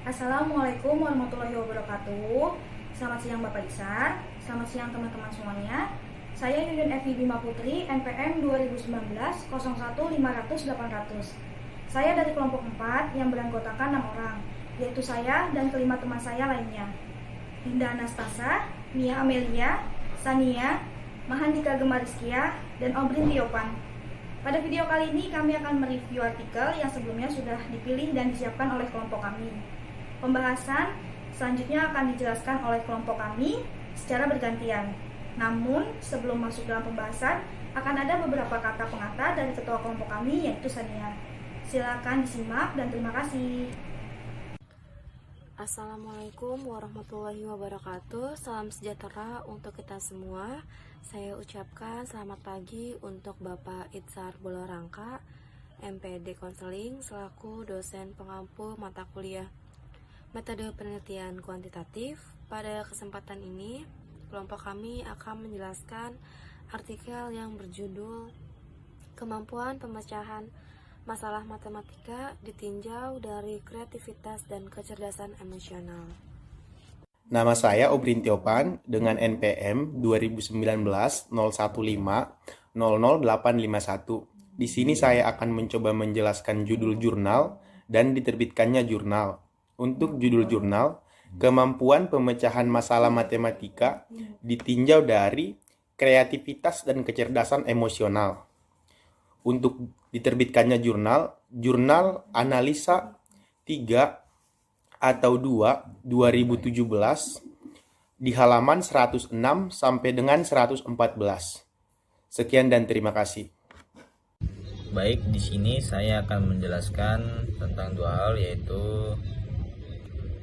Assalamualaikum warahmatullahi wabarakatuh. Selamat siang Bapak Isar, selamat siang teman-teman semuanya. Saya Yuyun Evi Bima Putri, NPM 2019 01500. Saya dari kelompok 4 yang beranggotakan 6 orang, yaitu saya dan kelima teman saya lainnya. Dinda Anastasia, Mia Amelia, Sania, Mahandika Gemariskia, dan Obrin Tiopan. Pada video kali ini kami akan mereview artikel yang sebelumnya sudah dipilih dan disiapkan oleh kelompok kami. Pembahasan selanjutnya akan dijelaskan oleh kelompok kami secara bergantian. Namun, sebelum masuk dalam pembahasan, akan ada beberapa kata pengantar dari ketua kelompok kami, yaitu Sania. Silakan disimak dan terima kasih. Assalamualaikum warahmatullahi wabarakatuh. Salam sejahtera untuk kita semua. Saya ucapkan selamat pagi untuk Bapak Itzar Bolorangka, MPD Konseling, selaku dosen pengampu mata kuliah Metode Penelitian Kuantitatif. Pada kesempatan ini, kelompok kami akan menjelaskan artikel yang berjudul Kemampuan Pemecahan Masalah Matematika ditinjau dari kreativitas dan kecerdasan emosional. Nama saya Obrin Tiopan dengan NPM 2019 015 00851. Di sini saya akan mencoba menjelaskan judul jurnal dan diterbitkannya jurnal. Untuk judul jurnal, kemampuan pemecahan masalah matematika ditinjau dari kreativitas dan kecerdasan emosional. Untuk diterbitkannya jurnal Analisa 3 atau 2 2017 di halaman 106 sampai dengan 114. Sekian dan terima kasih. Baik, di sini saya akan menjelaskan tentang dua hal, yaitu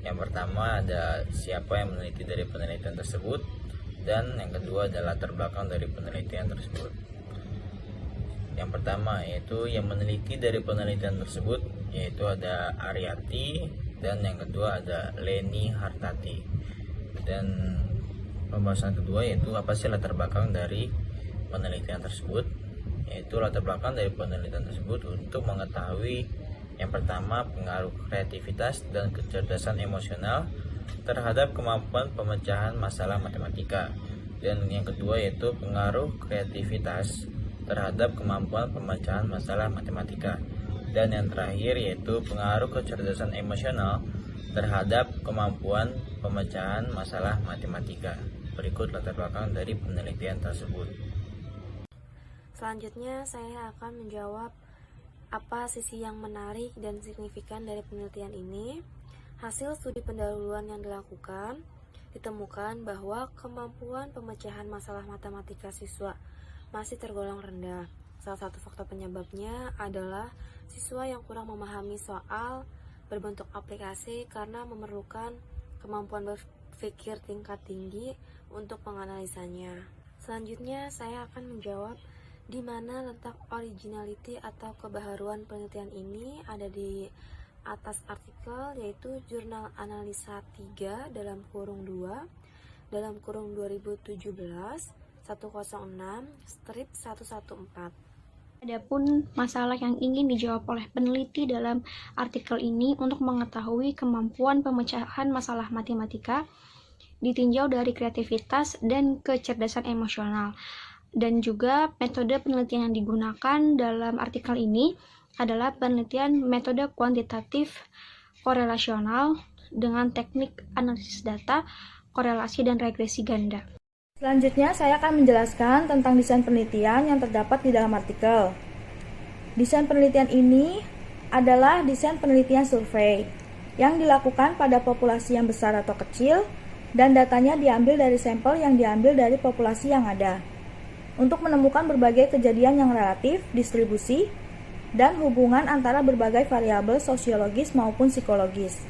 yang pertama ada siapa yang meneliti dari penelitian tersebut, dan yang kedua adalah latar belakang dari penelitian tersebut. Yang pertama yaitu yang meneliti dari penelitian tersebut, yaitu ada Aryati, dan yang kedua ada Leni Hartati. Dan pembahasan kedua yaitu apa sih latar belakang dari penelitian tersebut, yaitu latar belakang dari penelitian tersebut untuk mengetahui yang pertama pengaruh kreativitas dan kecerdasan emosional terhadap kemampuan pemecahan masalah matematika, dan yang kedua yaitu pengaruh kreativitas terhadap kemampuan pemecahan masalah matematika, dan yang terakhir yaitu pengaruh kecerdasan emosional terhadap kemampuan pemecahan masalah matematika. Berikut latar belakang dari penelitian tersebut. Selanjutnya saya akan menjawab apa sisi yang menarik dan signifikan dari penelitian ini. Hasil studi pendahuluan yang dilakukan ditemukan bahwa kemampuan pemecahan masalah matematika siswa masih tergolong rendah. Salah satu faktor penyebabnya adalah siswa yang kurang memahami soal berbentuk aplikasi karena memerlukan kemampuan berpikir tingkat tinggi untuk menganalisanya. Selanjutnya saya akan menjawab di mana letak originality atau kebaharuan penelitian ini. Ada di atas artikel, yaitu jurnal Analisa 3 dalam kurung 2 dalam kurung 2017 106 strip 114. Adapun masalah yang ingin dijawab oleh peneliti dalam artikel ini untuk mengetahui kemampuan pemecahan masalah matematika ditinjau dari kreativitas dan kecerdasan emosional. Dan juga metode penelitian yang digunakan dalam artikel ini adalah penelitian metode kuantitatif korelasional dengan teknik analisis data, korelasi, dan regresi ganda. Selanjutnya saya akan menjelaskan tentang desain penelitian yang terdapat di dalam artikel. Desain penelitian ini adalah desain penelitian survei yang dilakukan pada populasi yang besar atau kecil, dan datanya diambil dari sampel yang diambil dari populasi yang ada, untuk menemukan berbagai kejadian yang relatif, distribusi, dan hubungan antara berbagai variabel sosiologis maupun psikologis.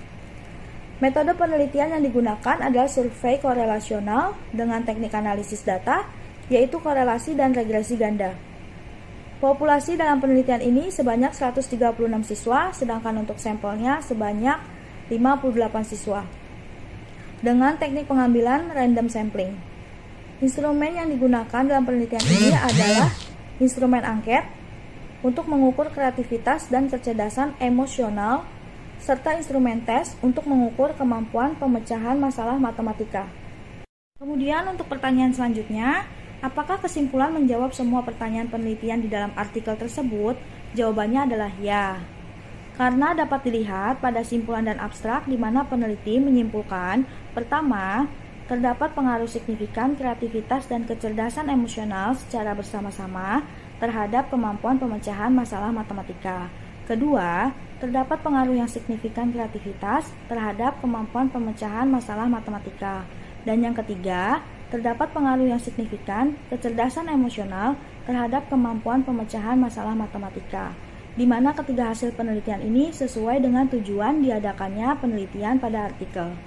Metode penelitian yang digunakan adalah survei korelasional dengan teknik analisis data, yaitu korelasi dan regresi ganda. Populasi dalam penelitian ini sebanyak 136 siswa, sedangkan untuk sampelnya sebanyak 58 siswa, dengan teknik pengambilan random sampling. Instrumen yang digunakan dalam penelitian ini adalah instrumen angket untuk mengukur kreativitas dan kecerdasan emosional serta instrumen tes untuk mengukur kemampuan pemecahan masalah matematika. Kemudian untuk pertanyaan selanjutnya, apakah kesimpulan menjawab semua pertanyaan penelitian di dalam artikel tersebut? Jawabannya adalah ya. Karena dapat dilihat pada simpulan dan abstrak di mana peneliti menyimpulkan, pertama, terdapat pengaruh signifikan kreativitas dan kecerdasan emosional secara bersama-sama terhadap kemampuan pemecahan masalah matematika. Kedua, terdapat pengaruh yang signifikan kreativitas terhadap kemampuan pemecahan masalah matematika. Dan yang ketiga, terdapat pengaruh yang signifikan kecerdasan emosional terhadap kemampuan pemecahan masalah matematika, di mana ketiga hasil penelitian ini sesuai dengan tujuan diadakannya penelitian pada artikel.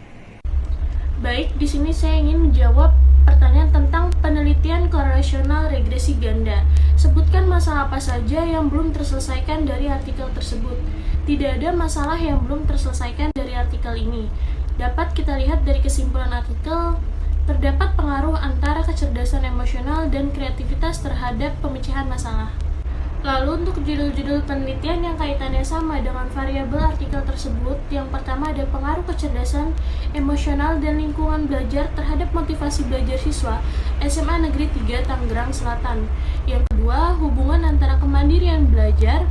Baik, di sini saya ingin menjawab pertanyaan tentang penelitian korelasional regresi ganda. Sebutkan masalah apa saja yang belum terselesaikan dari artikel tersebut. Tidak ada masalah yang belum terselesaikan dari artikel ini. Dapat kita lihat dari kesimpulan artikel, terdapat pengaruh antara kecerdasan emosional dan kreativitas terhadap pemecahan masalah. Lalu untuk judul-judul penelitian yang kaitannya sama dengan variabel artikel tersebut, yang pertama ada pengaruh kecerdasan emosional dan lingkungan belajar terhadap motivasi belajar siswa SMA Negeri 3 Tangerang Selatan. Yang kedua, hubungan antara kemandirian belajar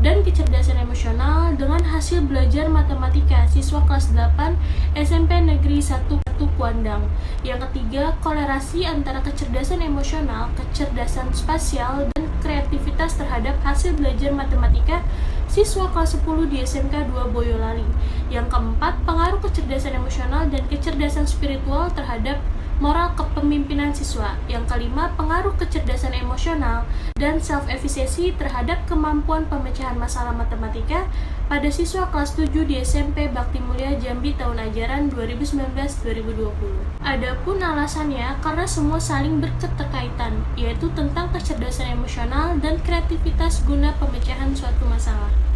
dan kecerdasan emosional dengan hasil belajar matematika siswa kelas 8 SMP Negeri 1 Kuandang. Yang ketiga, kolerasi antara kecerdasan emosional, kecerdasan spasial, dan kreativitas terhadap hasil belajar matematika siswa kelas 10 di SMK 2 Boyolali. Yang keempat, pengaruh kecerdasan emosional dan kecerdasan spiritual terhadap moral kepemimpinan siswa. Yang kelima, pengaruh kecerdasan emosional dan self-efficacy terhadap kemampuan pemecahan masalah matematika pada siswa kelas 7 di SMP Bakti Mulia Jambi tahun ajaran 2019-2020. Adapun alasannya karena semua saling berketerkaitan, yaitu tentang kecerdasan emosional dan kreativitas guna pemecahan suatu masalah.